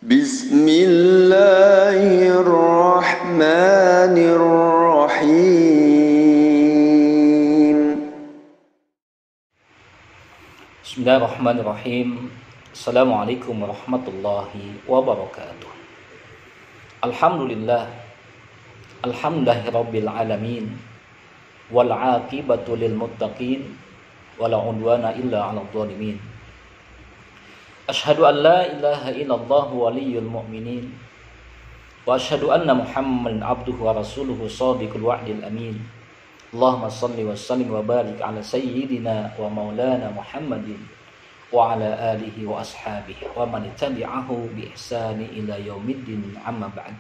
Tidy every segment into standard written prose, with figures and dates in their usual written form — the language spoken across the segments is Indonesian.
Bismillahirrahmanirrahim. Bismillahirrahmanirrahim. Assalamualaikum warahmatullahi wabarakatuh. Alhamdulillahirabbil alamin. Wal 'aqibatu lil muttaqin wala 'udwana illa 'alal zalimin. Asyhadu an la ilaha illallah waliyyul mu'minin wa asyhadu anna Muhammadan abduhu wa rasuluhu shadiqul wa'dil amin. Allahumma shalli wa sallim wa barik ala sayyidina wa maulana Muhammadin wa ala alihi wa ashabihi wa man tabi'ahu bi ihsani ila yaumiddin, amma ba'd.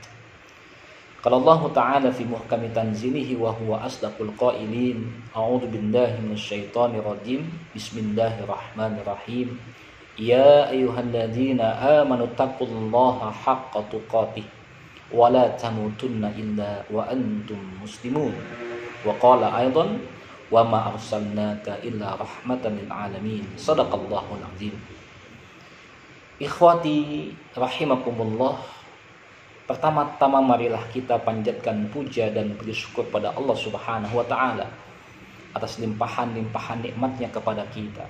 Qala Allah ta'ala fi muhkami tanzilihi wa huwa asdaqul qailin. A'udzu billahi minasyaitonir rajim. Bismillahirrahmanirrahim. Ya ayyuhalladzina amanu taqullaha haqqa tuqatih wa la tamutunna illa wa antum muslimun. Wa qala aidan wa ma arsalnaka illa rahmatan lil alamin. Shadaqallahul azim. Ikhwati rahimakumullah, pertama-tama marilah kita panjatkan puja dan bersyukur pada Allah Subhanahu wa taala atas limpahan-limpahan nikmatnya kepada kita.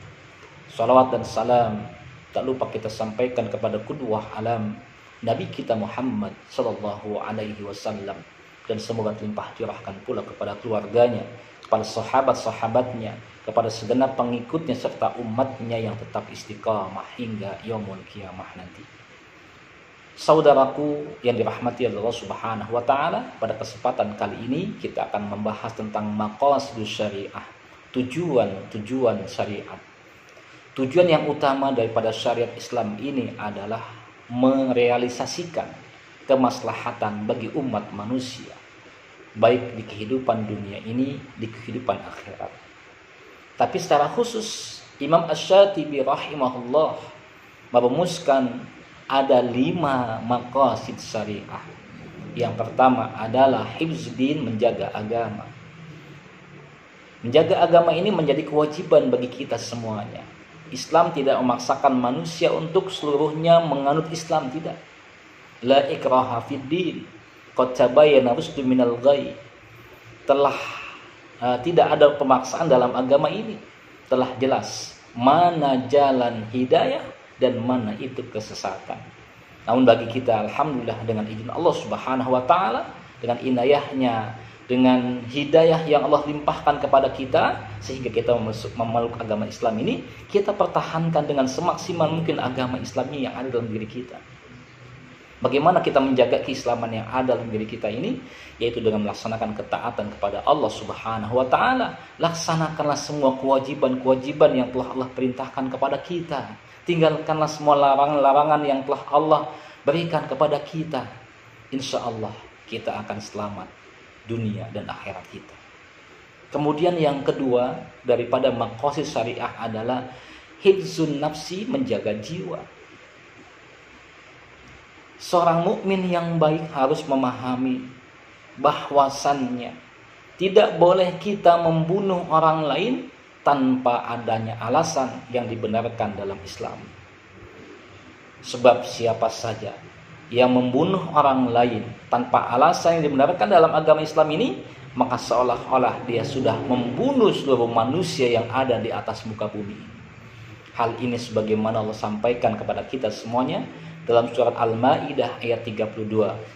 Salawat dan salam tak lupa kita sampaikan kepada qudwah alam Nabi kita Muhammad sallallahu alaihi wasallam, dan semoga limpah curahkan pula kepada keluarganya, kepada sahabat-sahabatnya, kepada segenap pengikutnya serta umatnya yang tetap istiqamah hingga yaumul qiyamah nanti. Saudaraku yang dirahmati Allah Subhanahu wa taala, pada kesempatan kali ini kita akan membahas tentang maqasidus syariah, tujuan syariat. Tujuan yang utama daripada syariat Islam ini adalah merealisasikan kemaslahatan bagi umat manusia, baik di kehidupan dunia ini, di kehidupan akhirat. Tapi secara khusus Imam Asy-Syatibi rahimahullah merumuskan ada 5 maqasid syariah. Yang pertama adalah hifzdin, menjaga agama. Menjaga agama ini menjadi kewajiban bagi kita semuanya. Islam tidak memaksakan manusia untuk seluruhnya menganut Islam, tidak. La ikraha fid din, qad tabayyana rusdu minal ghayy. Tidak ada pemaksaan dalam agama ini. Telah jelas mana jalan hidayah dan mana itu kesesatan. Namun bagi kita, alhamdulillah, dengan izin Allah Subhanahu wa taala, dengan inayahnya, dengan hidayah yang Allah limpahkan kepada kita, sehingga kita memeluk agama Islam ini, kita pertahankan dengan semaksimal mungkin agama Islamnya yang ada dalam diri kita. Bagaimana kita menjaga keislaman yang ada dalam diri kita ini? Yaitu dengan melaksanakan ketaatan kepada Allah Subhanahu wa taala. Laksanakanlah semua kewajiban-kewajiban yang telah Allah perintahkan kepada kita. Tinggalkanlah semua larangan-larangan yang telah Allah berikan kepada kita. Insya Allah kita akan selamat dunia dan akhirat kita. Kemudian yang kedua daripada maqasid syariah adalah hifzun nafsi, menjaga jiwa. Seorang mukmin yang baik harus memahami bahwasannya tidak boleh kita membunuh orang lain tanpa adanya alasan yang dibenarkan dalam Islam. Sebab siapa saja yang membunuh orang lain tanpa alasan yang dibenarkan dalam agama Islam ini, maka seolah-olah dia sudah membunuh seluruh manusia yang ada di atas muka bumi. Hal ini sebagaimana Allah sampaikan kepada kita semuanya dalam surat Al-Maidah ayat 32.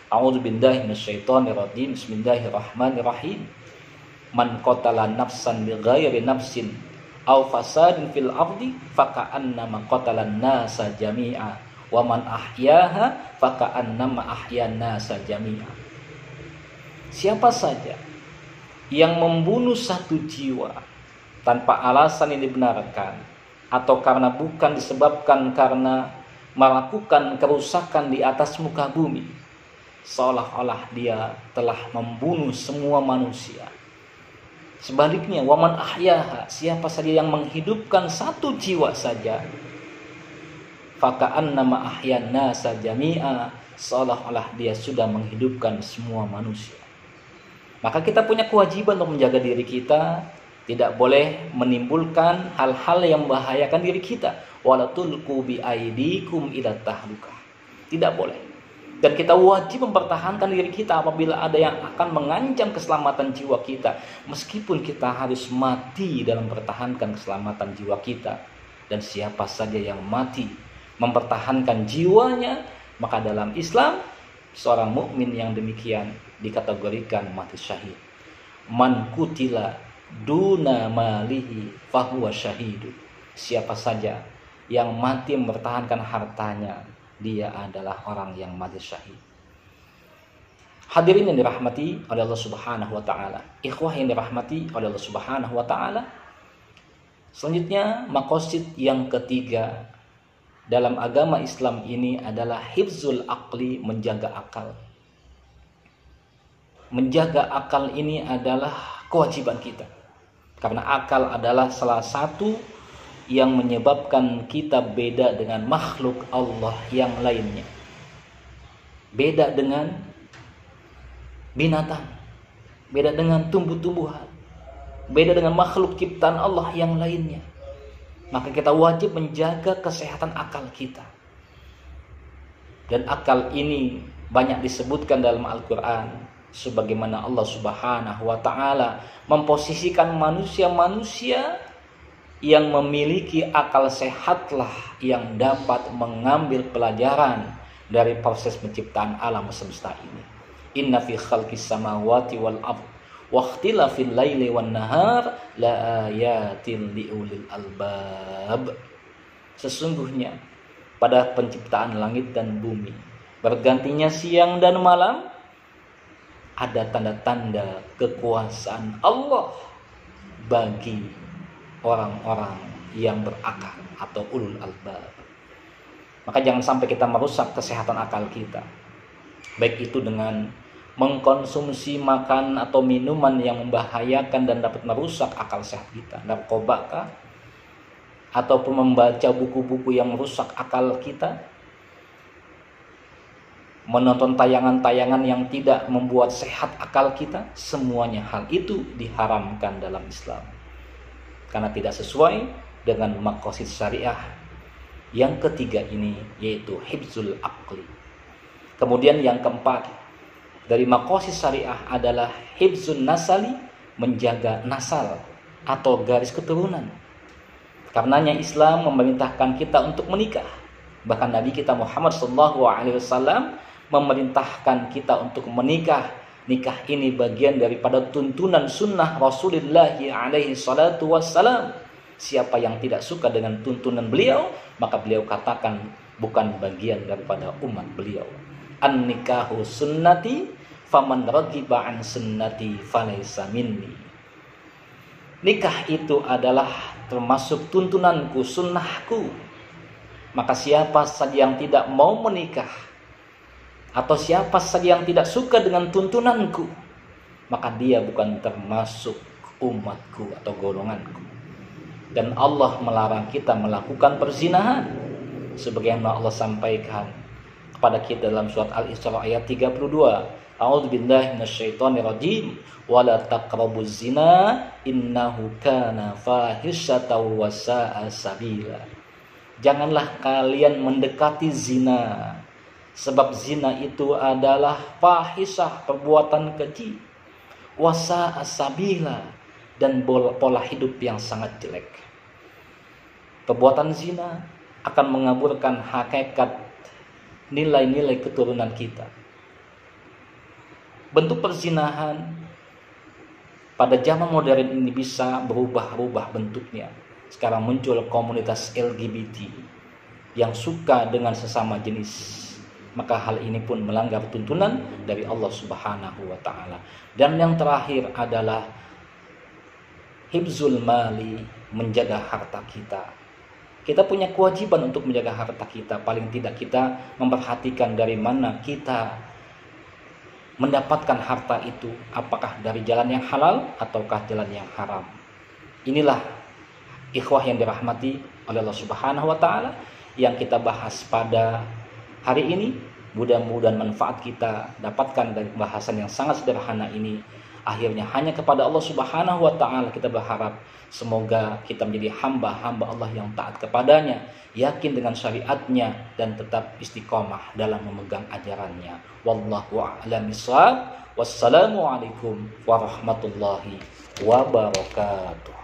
A'udzu billahi minasyaitonir rajim. Bismillahirrahmanirrahim. Man qatala nafsan bighairi nafsin aw fasadin fil ardi faka'annama qatalan nasa jami'a. Wa man ahyaha faka'annama ahyan nasa jami'a. Siapa saja yang membunuh satu jiwa tanpa alasan yang dibenarkan, atau bukan disebabkan karena melakukan kerusakan di atas muka bumi, seolah-olah dia telah membunuh semua manusia. Sebaliknya, wa man ahyaha, siapa saja yang menghidupkan satu jiwa saja, faka'annama ahyan nasa jami'a, seolah-olah dia sudah menghidupkan semua manusia. Maka kita punya kewajiban untuk menjaga diri kita, tidak boleh menimbulkan hal-hal yang membahayakan diri kita. Wala tulqu bi aidikum ila tahlukah. Tidak boleh. Dan kita wajib mempertahankan diri kita apabila ada yang akan mengancam keselamatan jiwa kita. Meskipun kita harus mati dalam mempertahankan keselamatan jiwa kita. Dan siapa saja yang mati mempertahankan jiwanya, maka dalam Islam seorang mukmin yang demikian dikategorikan mati syahid. Man kutila duna malihi fahuwa syahidu. Siapa saja yang mati mempertahankan hartanya, dia adalah orang yang mati syahid. Hadirin yang dirahmati oleh Allah Subhanahu wa taala, ikhwah yang dirahmati oleh Allah Subhanahu wa taala. Selanjutnya, maqasid yang ketiga dalam agama Islam ini adalah hifzul aqli, menjaga akal. Menjaga akal ini adalah kewajiban kita. Karena akal adalah salah satu yang menyebabkan kita beda dengan makhluk Allah yang lainnya. Beda dengan binatang, beda dengan tumbuh-tumbuhan, beda dengan makhluk ciptaan Allah yang lainnya. Maka kita wajib menjaga kesehatan akal kita. Dan akal ini banyak disebutkan dalam Al-Quran, sebagaimana Allah Subhanahu wa taala memposisikan manusia-manusia yang memiliki akal sehatlah yang dapat mengambil pelajaran dari proses penciptaan alam semesta ini. Inna fi khalqis samawati wal ardh wa ikhtilafil laili wan nahar la ayatin liulil albab. Sesungguhnya pada penciptaan langit dan bumi, bergantinya siang dan malam, ada tanda-tanda kekuasaan Allah bagi orang-orang yang berakal atau ulul albab. Maka jangan sampai kita merusak kesehatan akal kita, baik itu dengan mengkonsumsi makan atau minuman yang membahayakan dan dapat merusak akal sehat kita, narkoba kah, ataupun membaca buku-buku yang merusak akal kita, menonton tayangan-tayangan yang tidak membuat sehat akal kita. Semuanya hal itu diharamkan dalam Islam karena tidak sesuai dengan maqasid syariah yang ketiga ini, yaitu hifzul aqli. Kemudian yang keempat dari maqasid syariah adalah hifzun nasali, menjaga nasal atau garis keturunan. Karenanya Islam memerintahkan kita untuk menikah. Bahkan Nabi kita Muhammad SAW memerintahkan kita untuk menikah. Nikah ini bagian daripada tuntunan sunnah Rasulullah SAW. Siapa yang tidak suka dengan tuntunan beliau, maka beliau katakan bukan bagian daripada umat beliau. An-nikahu sunnati faman ragiba an sunnati falaysa minni. Nikah itu adalah termasuk tuntunanku, sunnahku. Maka siapa saja yang tidak mau menikah, atau siapa saja yang tidak suka dengan tuntunanku, maka dia bukan termasuk umatku atau golonganku. Dan Allah melarang kita melakukan perzinahan, sebagaimana Allah sampaikan kepada kita dalam surat Al-Isra ayat 32. A'udzubillahi minasyaitonirrajim. Wala taqrabuz zina innahu kana fahisyatan wa sa'a sabila. Janganlah kalian mendekati zina, sebab zina itu adalah fahisyah, perbuatan keji, wa sa'a sabila, dan pola hidup yang sangat jelek. Perbuatan zina akan mengaburkan hakikat nilai-nilai keturunan kita. Bentuk perzinahan pada zaman modern ini bisa berubah-ubah bentuknya. Sekarang muncul komunitas LGBT yang suka dengan sesama jenis. Maka hal ini pun melanggar tuntunan dari Allah Subhanahu wa taala. Dan yang terakhir adalah hifzul mali, menjaga harta kita. Kita punya kewajiban untuk menjaga harta kita. Paling tidak kita memperhatikan dari mana kita mendapatkan harta itu, apakah dari jalan yang halal ataukah jalan yang haram. Inilah ikhwah yang dirahmati oleh Allah Subhanahu wa taala yang kita bahas pada hari ini. Mudah-mudahan manfaat kita dapatkan dari pembahasan yang sangat sederhana ini Akhirnya hanya kepada Allah Subhanahu wa taala kita berharap. Semoga kita menjadi hamba-hamba Allah yang taat kepadanya, yakin dengan syariatnya, dan tetap istiqomah dalam memegang ajarannya. Wallahu a'lam bishawab. Wassalamualaikum warahmatullahi wabarakatuh.